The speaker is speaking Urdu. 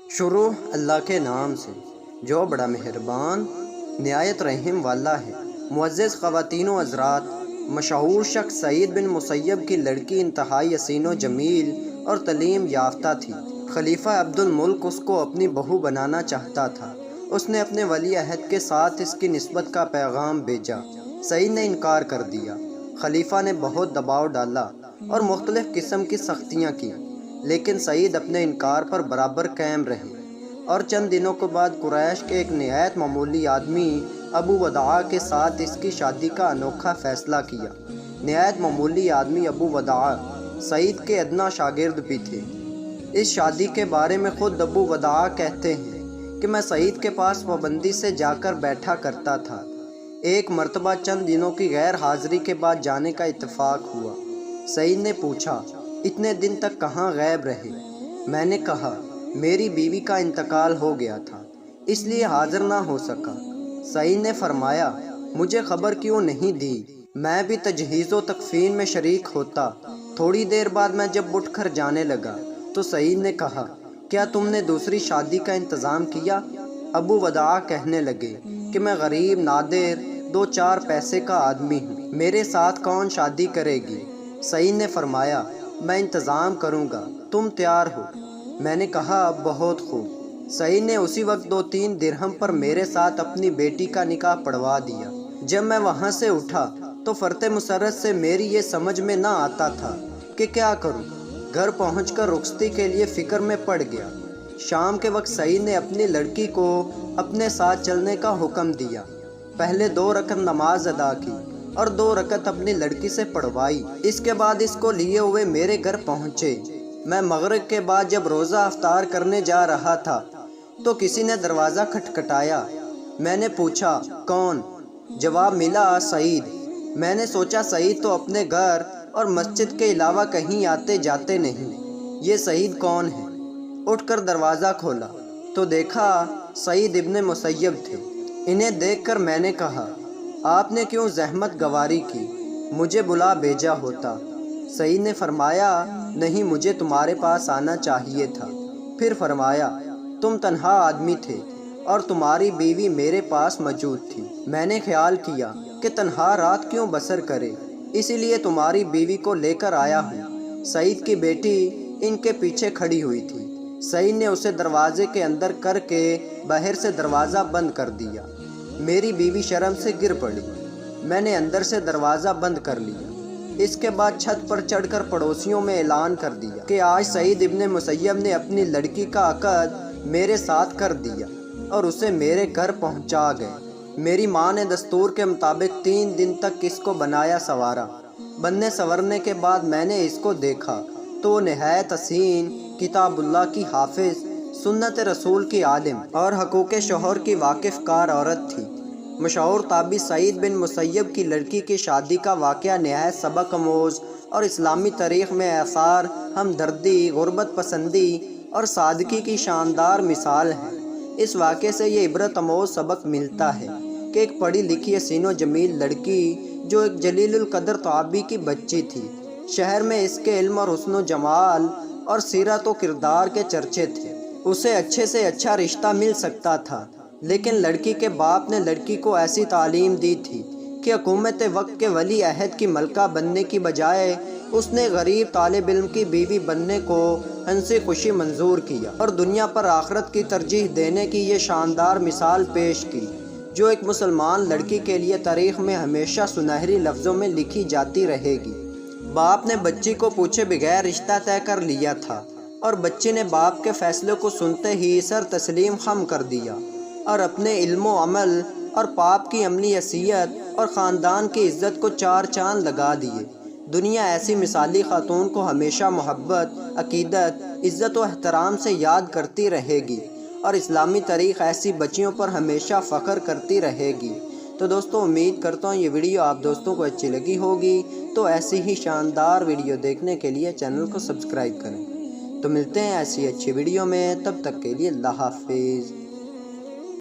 شروع اللہ کے نام سے جو بڑا مہربان نہایت رحم والا ہے۔ معزز خواتین و حضرات، مشہور شخص سعید بن مسیب کی لڑکی انتہائی حسین و جمیل اور تعلیم یافتہ تھی۔ خلیفہ عبد الملک اس کو اپنی بہو بنانا چاہتا تھا۔ اس نے اپنے ولی عہد کے ساتھ اس کی نسبت کا پیغام بھیجا۔ سعید نے انکار کر دیا۔ خلیفہ نے بہت دباؤ ڈالا اور مختلف قسم کی سختیاں کی، لیکن سعید اپنے انکار پر برابر قائم رہے۔ اور چند دنوں کے بعد قریش کے ایک نہایت معمولی آدمی ابو وداع کے ساتھ اس کی شادی کا انوکھا فیصلہ کیا۔ نہایت معمولی آدمی ابو وداع سعید کے ادنا شاگرد بھی تھے۔ اس شادی کے بارے میں خود ابو وداع کہتے ہیں کہ میں سعید کے پاس پابندی سے جا کر بیٹھا کرتا تھا۔ ایک مرتبہ چند دنوں کی غیر حاضری کے بعد جانے کا اتفاق ہوا۔ سعید نے پوچھا، اتنے دن تک کہاں غائب رہے؟ میں نے کہا، میری بیوی کا انتقال ہو گیا تھا، اس لیے حاضر نہ ہو سکا۔ سعید نے فرمایا، مجھے خبر کیوں نہیں دی؟ میں بھی تجہیز و تکفین میں شریک ہوتا۔ تھوڑی دیر بعد میں جب اٹھ کر جانے لگا تو سعید نے کہا، کیا تم نے دوسری شادی کا انتظام کیا؟ ابو وداع کہنے لگے کہ میں غریب، نادر، 2-4 پیسے کا آدمی ہوں، میرے ساتھ کون شادی کرے گی؟ سعید نے فرمایا، میں انتظام کروں گا، تم تیار ہو؟ میں نے کہا، بہت خوب۔ سعید نے اسی وقت 2-3 درہم پر میرے ساتھ اپنی بیٹی کا نکاح پڑھوا دیا۔ جب میں وہاں سے اٹھا تو فرط مسرت سے میری یہ سمجھ میں نہ آتا تھا کہ کیا کروں۔ گھر پہنچ کر رخصتی کے لیے فکر میں پڑ گیا۔ شام کے وقت سعید نے اپنی لڑکی کو اپنے ساتھ چلنے کا حکم دیا۔ پہلے 2 رکعت نماز ادا کی اور 2 رکعت اپنی لڑکی سے پڑھوائی۔ اس کے بعد اس کو لیے ہوئے میرے گھر پہنچے۔ میں مغرب کے بعد جب روزہ افطار کرنے جا رہا تھا تو کسی نے دروازہ کھٹکھٹایا۔ میں نے پوچھا، کون؟ جواب ملا، سعید۔ میں نے سوچا سعید تو اپنے گھر اور مسجد کے علاوہ کہیں آتے جاتے نہیں، یہ سعید کون ہے؟ اٹھ کر دروازہ کھولا تو دیکھا سعید ابن مسیب تھے۔ انہیں دیکھ کر میں نے کہا، آپ نے کیوں زحمت گواری کی؟ مجھے بلا بھیجا ہوتا۔ سعید نے فرمایا، نہیں، مجھے تمہارے پاس آنا چاہیے تھا۔ پھر فرمایا، تم تنہا آدمی تھے اور تمہاری بیوی میرے پاس موجود تھی۔ میں نے خیال کیا کہ تنہا رات کیوں بسر کرے، اسی لیے تمہاری بیوی کو لے کر آیا ہوں۔ سعید کی بیٹی ان کے پیچھے کھڑی ہوئی تھی۔ سعید نے اسے دروازے کے اندر کر کے باہر سے دروازہ بند کر دیا۔ میری بیوی شرم سے گر پڑی۔ میں نے اندر سے دروازہ بند کر لیا۔ اس کے بعد چھت پر چڑھ کر پڑوسیوں میں اعلان کر دیا کہ آج سعید ابن مسیب نے اپنی لڑکی کا عقد میرے ساتھ کر دیا اور اسے میرے گھر پہنچا گئے۔ میری ماں نے دستور کے مطابق 3 دن تک اس کو بنایا سنوارا۔ بننے سنورنے کے بعد میں نے اس کو دیکھا تو وہ نہایت حسین، کتاب اللہ کی حافظ، سنت رسول کی عالم اور حقوق شوہر کی واقف کار عورت تھی۔ مشہور تابعی سعید بن مسیب کی لڑکی کی شادی کا واقعہ نہایت سبق آموز اور اسلامی تاریخ میں آثار ہمدردی، غربت پسندی اور سادگی کی شاندار مثال ہے۔ اس واقعے سے یہ عبرت آموز سبق ملتا ہے کہ ایک پڑھی لکھی حسین و جمیل لڑکی جو ایک جلیل القدر تابعی کی بچی تھی، شہر میں اس کے علم اور حسن و جمال اور سیرت و کردار کے چرچے تھے، اسے اچھے سے اچھا رشتہ مل سکتا تھا، لیکن لڑکی کے باپ نے لڑکی کو ایسی تعلیم دی تھی کہ حکومت وقت کے ولی عہد کی ملکہ بننے کی بجائے اس نے غریب طالب علم کی بیوی بننے کو ہنسی خوشی منظور کیا اور دنیا پر آخرت کی ترجیح دینے کی یہ شاندار مثال پیش کی جو ایک مسلمان لڑکی کے لیے تاریخ میں ہمیشہ سنہری لفظوں میں لکھی جاتی رہے گی۔ باپ نے بچی کو پوچھے بغیر رشتہ طے کر لیا تھا اور بچی نے باپ کے فیصلے کو سنتے ہی سر تسلیم خم کر دیا اور اپنے علم و عمل اور باپ کی عملی حیثیت اور خاندان کی عزت کو 4 چاند لگا دیے۔ دنیا ایسی مثالی خاتون کو ہمیشہ محبت، عقیدت، عزت و احترام سے یاد کرتی رہے گی اور اسلامی تاریخ ایسی بچیوں پر ہمیشہ فخر کرتی رہے گی۔ تو دوستوں، امید کرتا ہوں یہ ویڈیو آپ دوستوں کو اچھی لگی ہوگی، تو ایسی ہی شاندار ویڈیو دیکھنے کے لیے چینل کو سبسکرائب کریں۔ تو ملتے ہیں ایسی اچھی ویڈیو میں، تب تک کے لیے اللہ حافظ۔